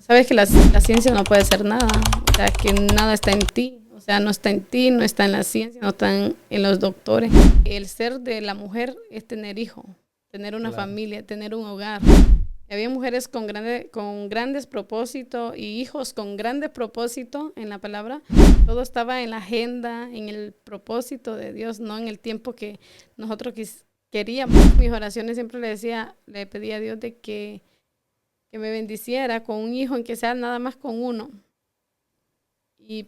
Sabes que la ciencia no puede hacer nada, o sea, que nada está en ti, o sea, no está en ti, no está en la ciencia, no está en los doctores. El ser de la mujer es tener hijos, tener una Claro. familia, tener un hogar. Había mujeres con grandes propósitos y hijos con grandes propósitos en la palabra. Todo estaba en la agenda, en el propósito de Dios, no en el tiempo que nosotros queríamos. Mis oraciones siempre le pedía a Dios de que me bendiciera con un hijo, en que sea nada más con uno,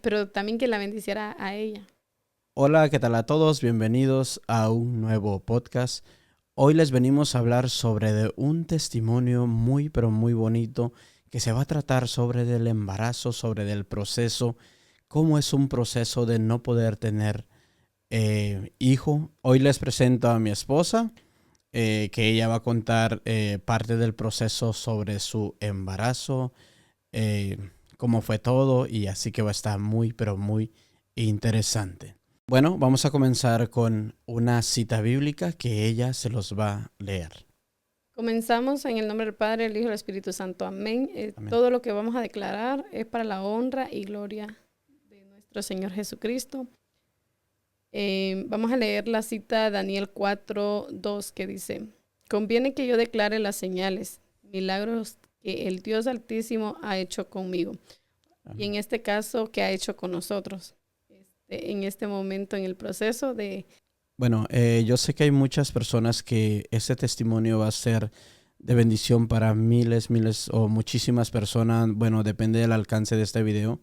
pero también que la bendiciera a ella. Hola, ¿qué tal a todos? Bienvenidos a un nuevo podcast. Hoy les venimos a hablar sobre un testimonio muy, pero muy bonito que se va a tratar sobre del embarazo, sobre del proceso, cómo es un proceso de no poder tener hijo. Hoy les presento a mi esposa, que ella va a contar parte del proceso sobre su embarazo, eh, cómo fue todo, y así que va a estar muy, pero muy interesante. Bueno, vamos a comenzar con una cita bíblica que ella se los va a leer. Comenzamos en el nombre del Padre, el Hijo y el Espíritu Santo. Amén. Amén. Todo lo que vamos a declarar es para la honra y gloria de nuestro Señor Jesucristo. Vamos a leer la cita de Daniel 4:2 que dice: conviene que yo declare las señales, milagros que el Dios Altísimo ha hecho conmigo. Y en Amén. este caso, que ha hecho con nosotros. En este momento, en el proceso de... Bueno, yo sé que hay muchas personas que este testimonio va a ser de bendición para miles o muchísimas personas. Bueno, depende del alcance de este video.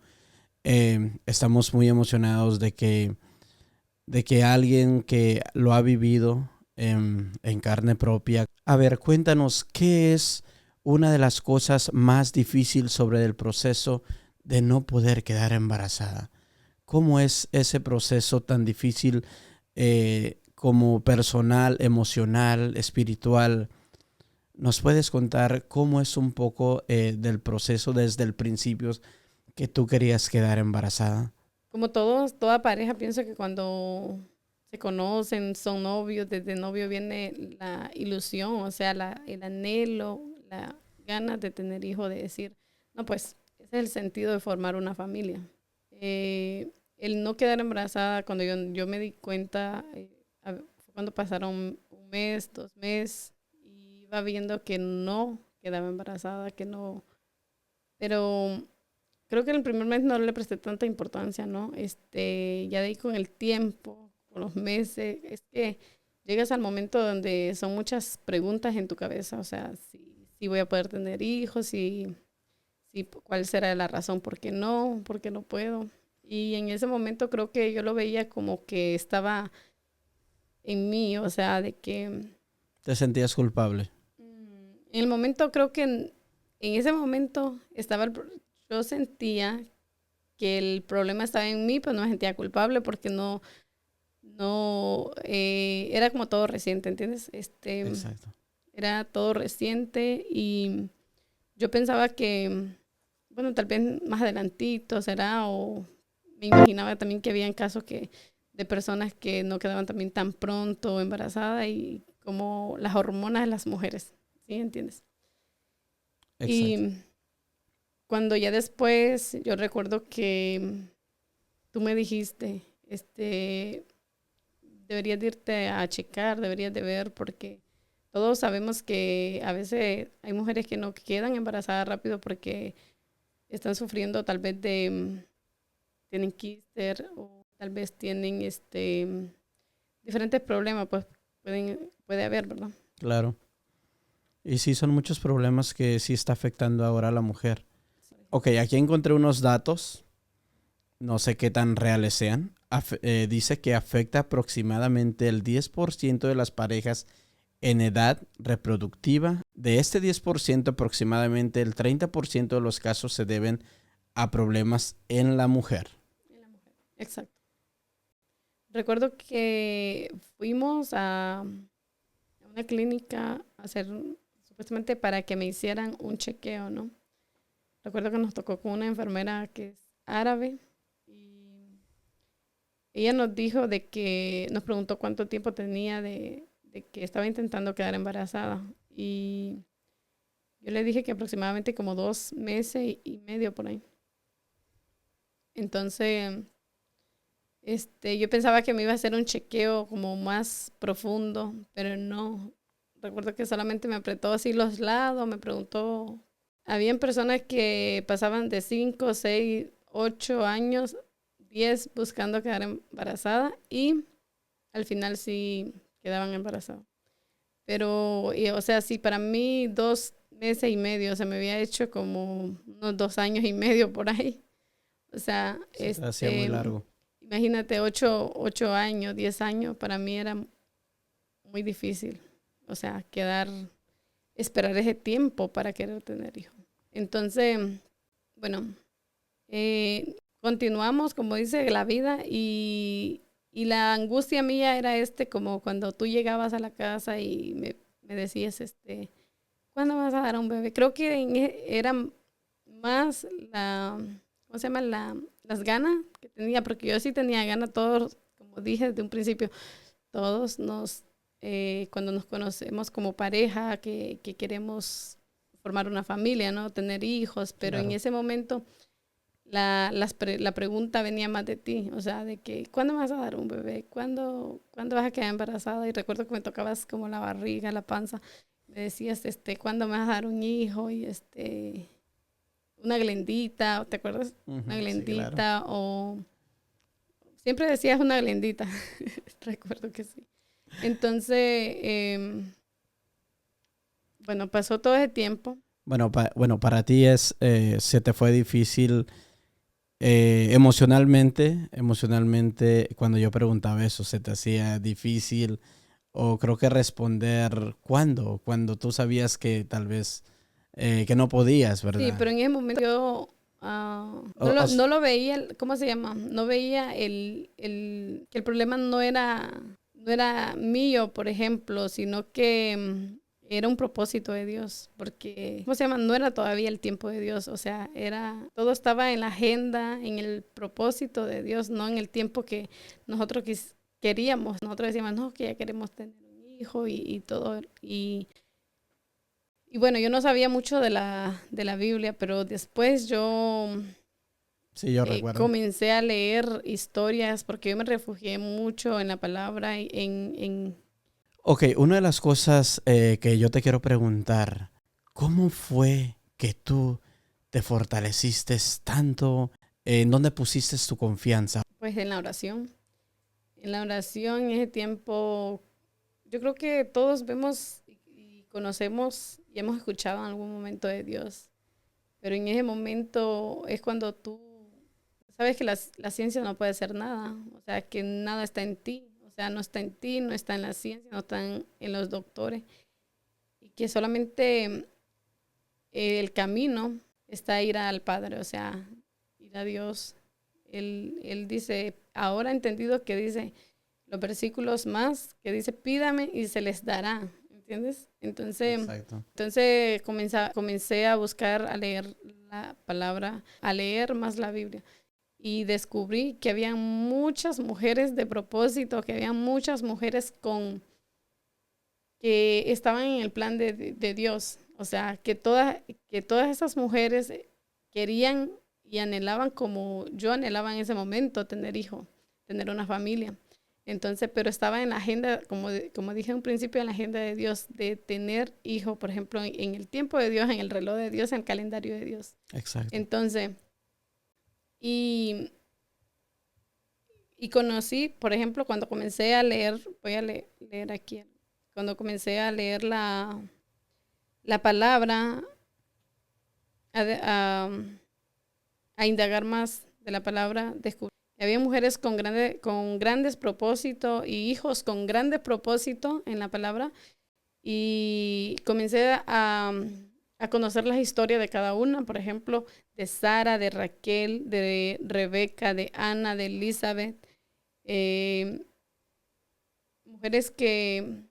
Estamos muy emocionados de que alguien que lo ha vivido en carne propia. A ver, cuéntanos, ¿qué es una de las cosas más difíciles sobre el proceso de no poder quedar embarazada? ¿Cómo es ese proceso tan difícil como personal, emocional, espiritual? ¿Nos puedes contar cómo es un poco del proceso desde el principio que tú querías quedar embarazada? Como todos, toda pareja, pienso que cuando se conocen, son novios, desde novio viene la ilusión, o sea, el anhelo, la ganas de tener hijos, de decir, no, pues ese es el sentido de formar una familia. El no quedar embarazada, cuando yo me di cuenta, fue cuando pasaron un mes, 2 meses, y iba viendo que no quedaba embarazada, que no, pero creo que en el primer mes no le presté tanta importancia, ¿no? Ya de ahí con el tiempo, con los meses, es que llegas al momento donde son muchas preguntas en tu cabeza, o sea, si voy a poder tener hijos, si cuál será la razón por qué no puedo. Y en ese momento creo que yo lo veía como que estaba en mí, o sea, de que ¿Te sentías culpable? en el momento creo que en ese momento yo sentía que el problema estaba en mí, pero no me sentía culpable porque era como todo reciente, ¿entiendes? Exacto. Era todo reciente y yo pensaba que, bueno, tal vez más adelantito será, o me imaginaba también que habían casos de personas que no quedaban también tan pronto embarazadas y como las hormonas de las mujeres, ¿sí? ¿Entiendes? Exacto. Y cuando ya después, yo recuerdo que tú me dijiste, deberías de irte a checar, deberías de ver, porque todos sabemos que a veces hay mujeres que no quedan embarazadas rápido porque están sufriendo tal vez tienen quíster o tal vez tienen diferentes problemas, pues puede haber, ¿verdad? Claro. Y sí, son muchos problemas que sí está afectando ahora a la mujer. Ok, aquí encontré unos datos, no sé qué tan reales sean. Dice que afecta aproximadamente el 10% de las parejas en edad reproductiva. De este 10%, aproximadamente el 30% de los casos se deben a problemas en la mujer. En la mujer. Exacto. Recuerdo que fuimos a una clínica a hacer, supuestamente para que me hicieran un chequeo, ¿no? Recuerdo que nos tocó con una enfermera que es árabe y ella nos dijo nos preguntó cuánto tiempo tenía de que estaba intentando quedar embarazada y Yo le dije que aproximadamente como 2 meses y medio por ahí. Entonces, yo pensaba que me iba a hacer un chequeo como más profundo, pero no. Recuerdo que solamente me apretó así los lados, me preguntó. Habían personas que pasaban de 5, 6, 8 años, 10 buscando quedar embarazada y al final sí quedaban embarazadas. Pero, o sea, sí, para mí 2 meses y medio, se me había hecho como unos 2 años y medio por ahí. O sea, Se te hacía muy largo. imagínate, 8 años, 10 años, para mí era muy difícil. O sea, esperar ese tiempo para querer tener hijos. Entonces, bueno, continuamos, como dice, la vida y la angustia mía era como cuando tú llegabas a la casa y me decías, ¿cuándo vas a dar a un bebé? Creo que era más ¿cómo se llama? Las ganas que tenía, porque yo sí tenía ganas, todos, como dije desde un principio, todos cuando nos conocemos como pareja, que queremos formar una familia, ¿no? Tener hijos, pero en Claro. ese momento la pregunta venía más de ti, o sea, de que, ¿cuándo me vas a dar un bebé? ¿Cuándo vas a quedar embarazada? Y recuerdo que me tocabas como la barriga, la panza, me decías, ¿cuándo me vas a dar un hijo? Y una glendita, ¿te acuerdas? Una Sí, claro. glendita o siempre decías una glendita, recuerdo que sí. Entonces, bueno, pasó todo ese tiempo. Bueno, para ti se te fue difícil emocionalmente, cuando yo preguntaba eso, se te hacía difícil o creo que responder cuando tú sabías que tal vez que no podías, Sí, ¿verdad? pero en ese momento yo O- o s- no lo veía, ¿cómo se llama? No veía que el problema no era mío, por ejemplo, sino que era un propósito de Dios, porque, ¿cómo se llama? No era todavía el tiempo de Dios, o sea, todo estaba en la agenda, en el propósito de Dios, no en el tiempo que nosotros queríamos. Nosotros decíamos, no, que ya queremos tener un hijo y todo, y bueno, yo no sabía mucho de la Biblia, pero después yo sí, yo recuerdo. comencé a leer historias porque yo me refugié mucho en la palabra, Ok, una de las cosas que yo te quiero preguntar, ¿cómo fue que tú te fortaleciste tanto? ¿En dónde pusiste tu confianza? pues en la oración. En la oración, en ese tiempo, yo creo que todos vemos y conocemos y hemos escuchado en algún momento de Dios, pero en ese momento es cuando tú sabes que la ciencia no puede hacer nada, o sea, que nada está en ti, o sea, no está en ti, no está en la ciencia, no está en los doctores, y que solamente el camino está ir al Padre, o sea, ir a Dios. Él dice, ahora he entendido que dice los versículos más, que dice, pídame y se les dará, ¿entiendes? Exacto. Entonces comencé a buscar, a leer la palabra, a leer más la Biblia. Y descubrí que había muchas mujeres de propósito, que había muchas mujeres que estaban en el plan de Dios. O sea, que todas esas mujeres querían y anhelaban como yo anhelaba en ese momento tener hijo, tener una familia. Entonces, pero estaba en la agenda, como dije en un principio, en la agenda de Dios, de tener hijo, por ejemplo, en el tiempo de Dios, en el reloj de Dios, en el calendario de Dios. Exacto. Entonces, y Y conocí, por ejemplo, cuando comencé a leer, voy a leer aquí, cuando comencé a leer la palabra, a, de- a indagar más de la palabra, descubrí que había mujeres con grandes propósitos y hijos con grandes propósitos en la palabra. Y comencé a conocer las historias de cada una, por ejemplo, de Sara, de Raquel, de Rebeca, de Ana, de Elizabeth. eh, Mujeres que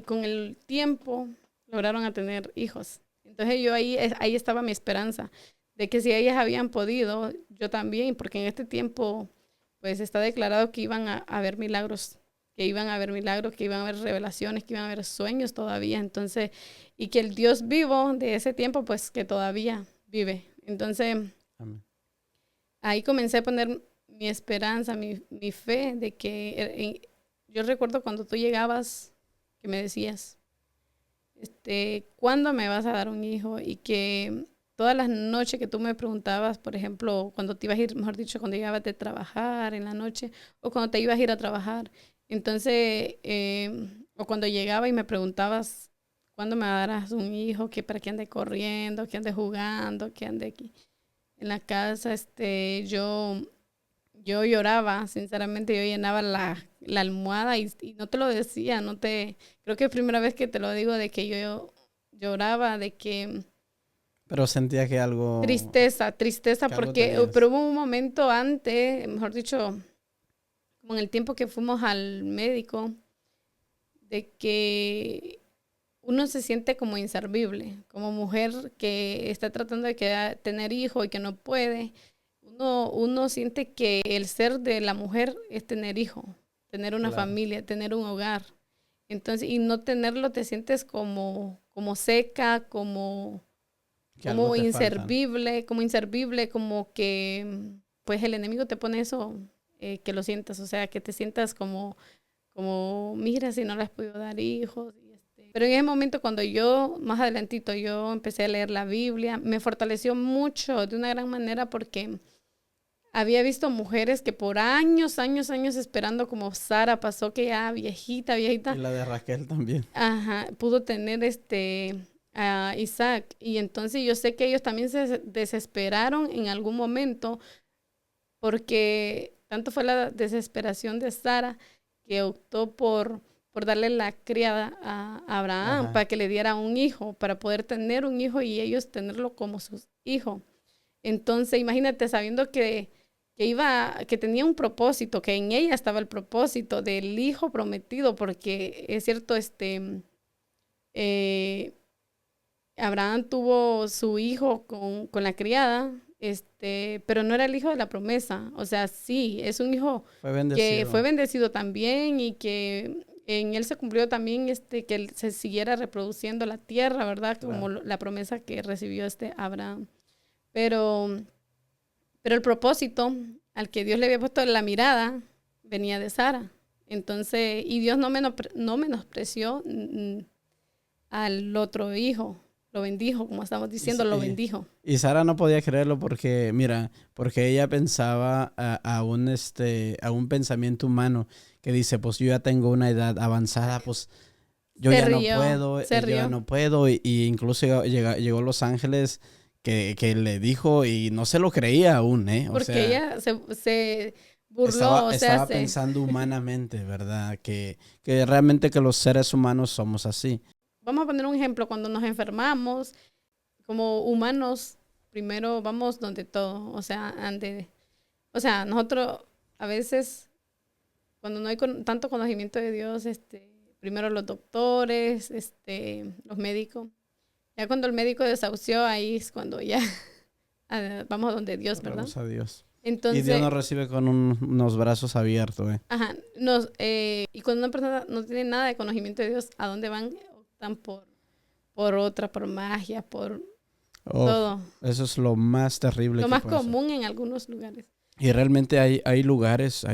con el tiempo lograron a tener hijos. Entonces yo ahí estaba mi esperanza, de que si ellas habían podido, yo también, porque en este tiempo pues está declarado que iban a haber milagros que iban a haber milagros, que iban a haber revelaciones, que iban a haber sueños todavía. Entonces, y que el Dios vivo de ese tiempo, pues que todavía vive. Entonces, Amén. ahí comencé a poner mi esperanza, mi fe de que yo recuerdo cuando tú llegabas que me decías, ¿cuándo me vas a dar un hijo? Y que todas las noches que tú me preguntabas, por ejemplo, cuando te ibas a ir, mejor dicho, cuando llegabas de trabajar en la noche o cuando te ibas a ir a trabajar, entonces, o cuando llegaba y me preguntabas, ¿cuándo me darás un hijo? Que para que ande corriendo, que ande jugando, que ande aquí en la casa, yo lloraba, sinceramente, yo llenaba la almohada y no te lo decía, creo que es primera vez que te lo digo de que yo lloraba, de que Pero sentía que tristeza, que algo porque, tenías. pero hubo un momento antes, mejor dicho, como en el tiempo que fuimos al médico, de que uno se siente como inservible, como mujer que está tratando de tener hijo y que no puede. Uno siente que el ser de la mujer es tener hijo, tener una Claro. familia, tener un hogar. Entonces, y no tenerlo te sientes como seca, Que algo te faltan. como inservible, como que pues el enemigo te pone eso, que lo sientas, o sea, que te sientas como mira si no le has podido dar hijos. Pero en ese momento cuando yo, más adelantito, yo empecé a leer la Biblia, me fortaleció mucho de una gran manera porque había visto mujeres que por años, años, años esperando, como Sara pasó, que ya viejita, Y viejita, la de Raquel también. ajá, pudo tener a Isaac. Y entonces yo sé que ellos también se desesperaron en algún momento porque tanto fue la desesperación de Sara que optó por darle la criada a Abraham Ajá. para que le diera un hijo, para poder tener un hijo y ellos tenerlo como su hijo. Entonces, imagínate, sabiendo que tenía un propósito, que en ella estaba el propósito del hijo prometido, porque es cierto, eh, Abraham tuvo su hijo con la criada, pero no era el hijo de la promesa. O sea, sí, es un hijo Fue que fue bendecido. bendecido también y que en él se cumplió también que él se siguiera reproduciendo la tierra, ¿verdad? Como Claro. la promesa que recibió Abraham. Pero, pero el propósito al que Dios le había puesto la mirada venía de Sara. Entonces, y Dios no menospreció al otro hijo, lo bendijo, como estamos Y, diciendo, lo bendijo. y Sara no podía creerlo porque, mira, porque ella pensaba a un pensamiento humano que dice, pues yo ya tengo una edad avanzada, pues yo ya no puedo, Se yo ya rió, no puedo, y incluso llegó Los Ángeles que le dijo y no se lo creía aún, ¿eh? O porque sea, ella se burló, o sea, estaba pensando humanamente, ¿verdad? Que realmente que los seres humanos somos así. vamos a poner un ejemplo, cuando nos enfermamos, como humanos, primero vamos donde todo, o sea, nosotros a veces, cuando no hay tanto conocimiento de Dios, primero los doctores, los médicos, ya cuando el médico desahució, ahí es cuando ya vamos a donde Dios, ¿verdad? Corremos a Dios. Y Dios Entonces, nos recibe con unos brazos abiertos, ¿eh? ajá, y cuando una persona no tiene nada de conocimiento de Dios, ¿a dónde van? Optan por magia, por Oh, todo. eso es lo más terrible Lo que más puede ser. común en algunos lugares. Y realmente hay lugares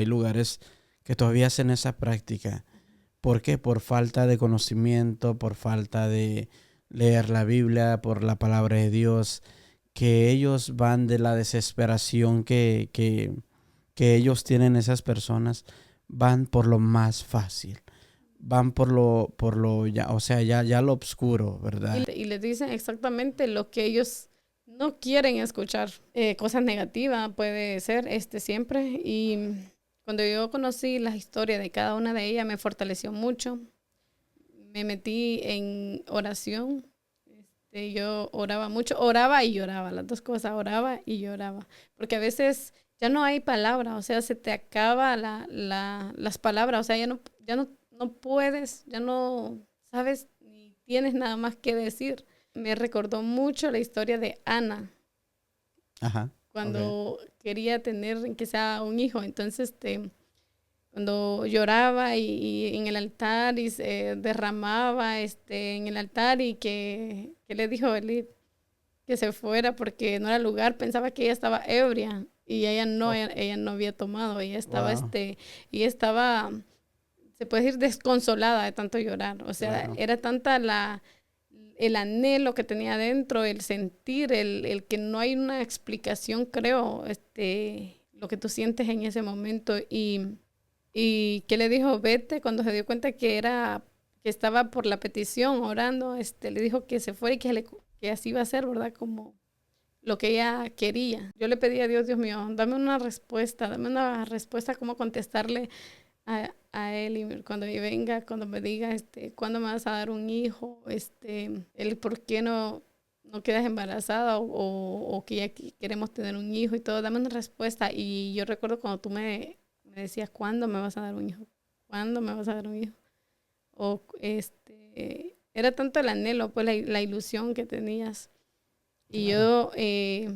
que todavía hacen esa práctica. ¿Por qué? Por falta de conocimiento, por falta de leer la Biblia, por la palabra de Dios, que ellos van de la desesperación que ellos tienen esas personas, van por lo más fácil, van por lo ya, o sea, ya lo oscuro, ¿verdad? Y les dicen exactamente lo que ellos no quieren escuchar. Cosas negativas puede ser siempre. Y cuando yo conocí la historia de cada una de ellas, me fortaleció mucho. Me metí en oración. Yo oraba mucho, oraba y lloraba, las dos cosas, oraba y lloraba. Porque a veces ya no hay palabra, o sea, se te acaba las palabras, o sea, no puedes, ya no sabes ni tienes nada más que decir. Me recordó mucho la historia de Ana, Ajá, ok. cuando quería tener que sea un hijo. Entonces, cuando lloraba y en el altar y se derramaba en el altar y que le dijo Belit que se fuera porque no era lugar, pensaba que ella estaba ebria y ella no había tomado, Wow, ella estaba, se puede decir, desconsolada de tanto llorar. O sea, claro. era tanta el anhelo que tenía dentro, el sentir, el que no hay una explicación, creo, lo que tú sientes en ese momento. Y que le dijo, vete, cuando se dio cuenta que estaba por la petición orando, le dijo que se fuera y que así iba a ser, ¿verdad? Como lo que ella quería. Yo le pedí a Dios, Dios mío, dame una respuesta, cómo contestarle a él y cuando venga, cuando me diga, ¿cuándo me vas a dar un hijo? El por qué no quedas embarazada o que ya queremos tener un hijo y todo, dame una respuesta. Y yo recuerdo cuando tú me decías, ¿cuándo me vas a dar un hijo? ¿Cuándo me vas a dar un hijo? O era tanto el anhelo, pues la ilusión que tenías. Y Claro. yo,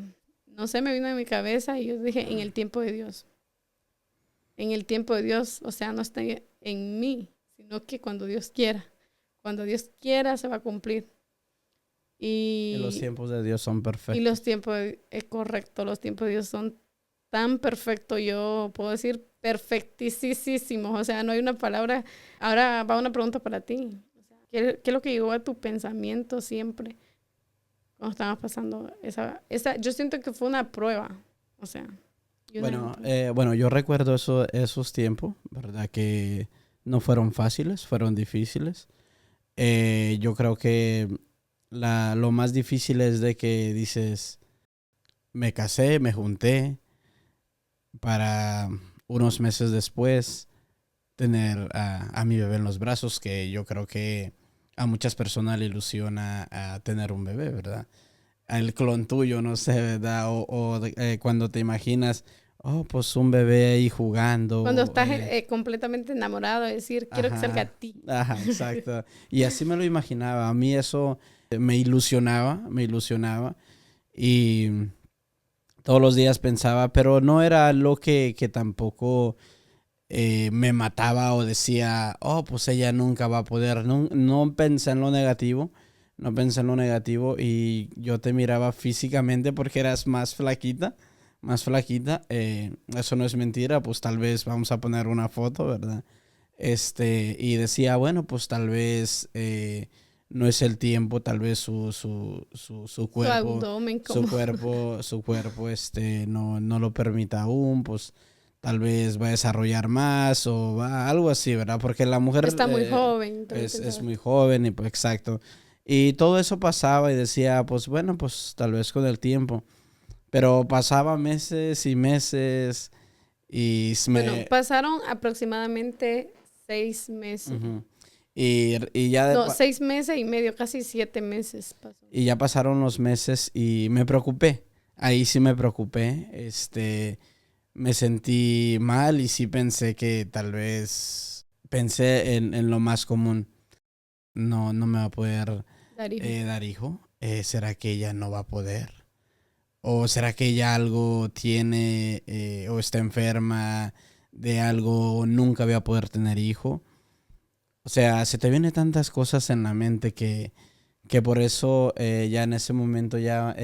no sé, me vino a mi cabeza y yo dije, en el tiempo de Dios. En el tiempo de Dios, o sea, no está en mí, sino que cuando Dios quiera se va a cumplir. Y los Y, tiempos de Dios son y los perfectos. tiempos, es correcto, los tiempos de Dios son tan perfectos, yo puedo decir perfectísimos, o sea, no hay una palabra. Ahora va una pregunta para ti. O sea, ¿qué es lo que llegó a tu pensamiento siempre cuando estabas pasando yo siento que fue una prueba, o sea, y una gran Bueno, prueba. bueno, yo recuerdo esos tiempos, ¿verdad? Que no fueron fáciles, fueron difíciles. Yo creo que lo más difícil es de que dices, me casé, me junté para unos meses después tener a mi bebé en los brazos, que yo creo que a muchas personas le ilusiona a tener un bebé, ¿verdad? El clon tuyo, no sé, ¿verdad? Cuando te imaginas, oh, pues un bebé ahí Cuando jugando. estás completamente enamorado de decir, quiero que salga a Ajá, ti. ajá, exacto. Y así me lo imaginaba. A mí eso me ilusionaba. Y todos los días pensaba, pero no era lo que tampoco me mataba o decía, oh, pues ella nunca va a poder. No, no pensé en lo negativo, no pensé en lo negativo y yo te miraba físicamente porque eras más flaquita. Eso no es mentira, pues tal vez vamos a poner una foto, ¿verdad? Y decía, bueno, pues tal vez no es el tiempo, tal vez su Su cuerpo, abdomen como... su cuerpo, no lo permita aún, pues tal vez va a desarrollar más o va algo así, ¿verdad? Porque la mujer Está muy joven, también es pensaba. muy joven y pues exacto. Y todo eso pasaba y decía, pues bueno, pues tal vez con el tiempo. Pero pasaba meses y meses y Bueno, pasaron aproximadamente 6 meses. Ujú. Y ya, No, 6 meses y medio, casi 7 meses pasó. y ya pasaron los meses y me preocupé. Ahí sí me preocupé. Me sentí mal y sí pensé que tal vez pensé en lo más común. No, no me va a poder Darío. dar hijo. ¿Será que ella no va a poder? ¿O será que ella algo tiene o está enferma de algo, nunca voy a poder tener hijo? O sea, se te vienen tantas cosas en la mente que por eso ya en ese momento ya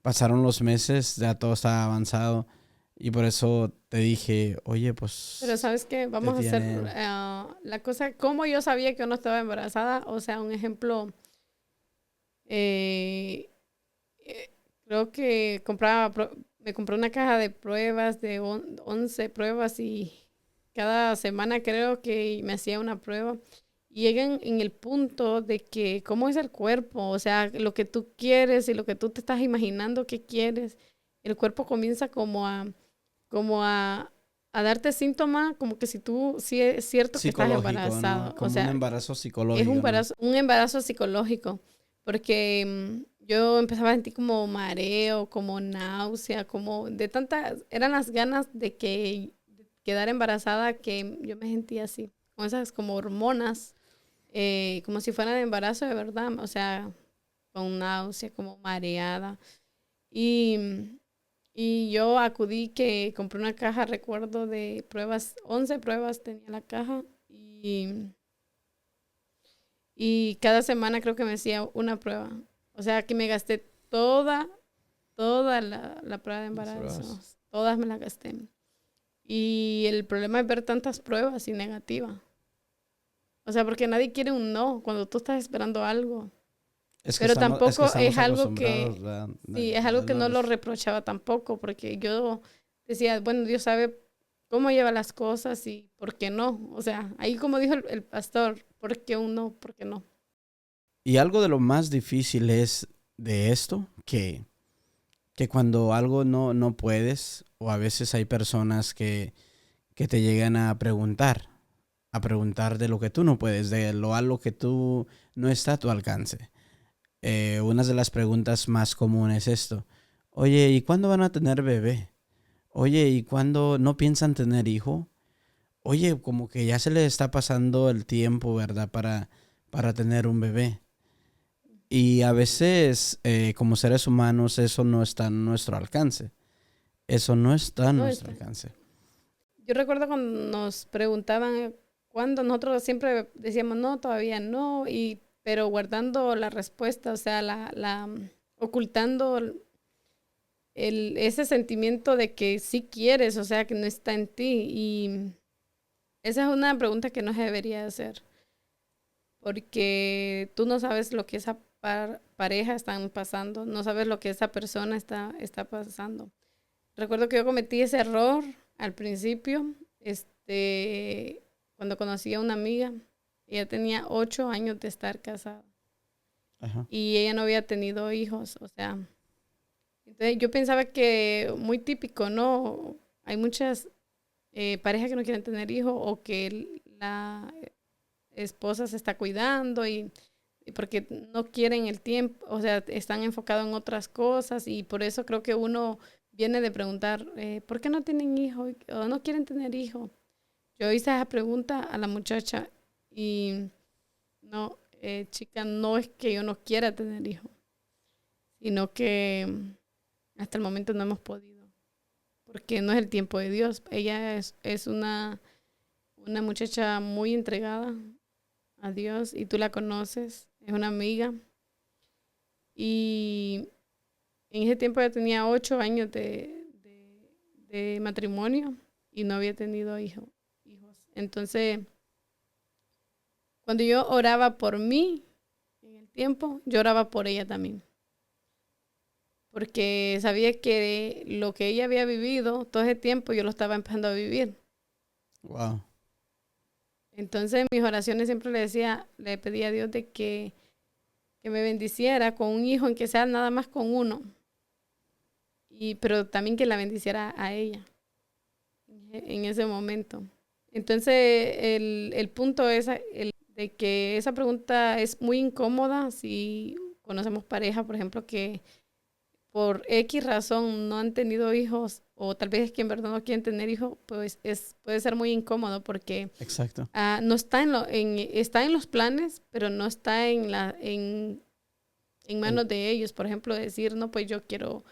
pasaron los meses, ya todo estaba avanzado y por eso te dije, oye, Pero pues ¿sabes qué? te Vamos a hacer tienen... la cosa, ¿cómo yo sabía que yo no estaba embarazada? O sea, un ejemplo, eh, eh, creo que me compré una caja de pruebas de 11 pruebas y cada semana creo que me hacía una prueba. Y llegan en el punto de que cómo es el cuerpo, o sea, lo que tú quieres y lo que tú te estás imaginando que quieres, el cuerpo comienza como a darte síntomas, como que si es cierto que estás Psicológico, ¿no? embarazado. O Como un sea, embarazo es psicológico, ¿no? un embarazo psicológico, porque yo empezaba a sentir como mareo, como náusea, como de tantas, eran las ganas de quedar embarazada que yo me sentía así, con esas como hormonas, como si fuera de embarazo de verdad, o sea, con náusea, como mareada. Y Y yo acudí que compré una caja, recuerdo, de pruebas, 11 pruebas tenía la caja. Y cada semana creo que me hacía una prueba. O sea que me gasté toda la prueba de Las embarazo. pruebas. Todas me las gasté. Y el problema es ver tantas pruebas y negativas. O sea, porque nadie quiere un no cuando tú estás esperando algo. Pero Es que tampoco es estamos algo acostumbrados, que, ¿verdad? sí, es algo que No no lo nos- reprochaba tampoco, porque yo decía, bueno, Dios sabe cómo lleva las cosas y por qué no. O sea, ahí como dijo el pastor, ¿por qué un no? ¿Por qué no? Y algo de lo más difícil es de esto, que cuando algo no puedes, o a veces hay personas que te llegan a preguntar de lo que tú no puedes, de lo algo que tú no está a tu alcance. Una de las preguntas más comunes es esto. Oye, ¿y cuándo van a tener bebé? Oye, ¿y cuándo no piensan tener hijo? Oye, como que ya se les está pasando el tiempo, ¿verdad? Para tener un bebé. Y a veces, como seres humanos, eso no está a nuestro alcance. Eso no está a No nuestro está. alcance. Yo recuerdo cuando nos preguntaban cuándo, nosotros siempre decíamos no, todavía no, pero guardando la respuesta, o sea, ocultando ese sentimiento de que sí quieres, o sea, que no está en ti. Y esa es una pregunta que no se debería hacer, porque tú no sabes lo que esa pareja están pasando, no sabes lo que esa persona está pasando. Recuerdo que yo cometí ese error al principio, cuando conocí a una amiga. Ella tenía 8 años de estar casada Ajá. y ella no había tenido hijos, o sea, entonces yo pensaba que muy típico, ¿no? Hay muchas parejas que no quieren tener hijos o que la esposa se está cuidando y porque no quieren el tiempo, o sea, están enfocados en otras cosas y por eso creo que uno viene de preguntar, ¿por qué no tienen hijos o no quieren tener hijos? Yo hice esa pregunta a la muchacha y no, chica, no es que yo no quiera tener hijos, sino que hasta el momento no hemos podido, porque no es el tiempo de Dios. Ella es una muchacha muy entregada a Dios y tú la conoces, es una amiga. Y en ese tiempo ya tenía 8 años de matrimonio y no había tenido hijos. Entonces, cuando yo oraba por mí, en el tiempo, yo oraba por ella también. Porque sabía que lo que ella había vivido todo ese tiempo yo lo estaba empezando a vivir. Wow. Entonces, en mis oraciones siempre le pedía a Dios de que me bendiciera con un hijo, en que sea nada más con uno. Pero también que la bendiciera a ella en ese momento. Entonces, el punto es de que esa pregunta es muy incómoda si conocemos pareja, por ejemplo, que por X razón no han tenido hijos, o tal vez es que en verdad no quieren tener hijos, pues puede ser muy incómodo porque Exacto. no está está en los planes, pero no está en En- manos de ellos. Por ejemplo, decir, no, pues yo quiero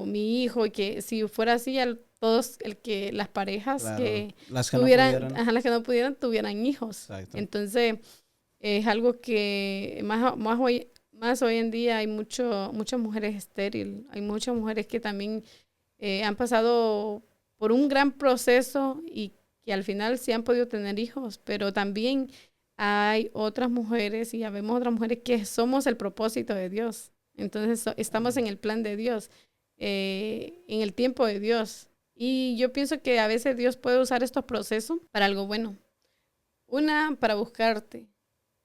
mi hijo, y que si fuera así, las parejas claro. que Las que no tuvieran, pudieran. ajá, las que no pudieran, tuvieran hijos. Exacto. Entonces, es algo que más hoy en día hay muchas mujeres estériles, hay muchas mujeres que también han pasado por un gran proceso y que al final sí han podido tener hijos, pero también hay otras mujeres y ya vemos otras mujeres que somos el propósito de Dios. Entonces estamos en el plan de Dios, en el tiempo de Dios. Y yo pienso que a veces Dios puede usar estos procesos para algo bueno. Una, para buscarte,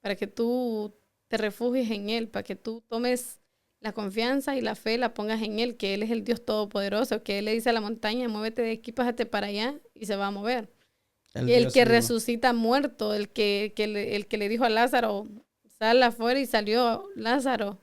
para que tú te refugies en Él, para que tú tomes la confianza y la fe, la pongas en Él, que Él es el Dios Todopoderoso, que Él le dice a la montaña, muévete de aquí, pásate para allá y se va a mover. El El Dios que vivo. resucita muerto, el que le dijo a Lázaro, sal afuera y salió Lázaro.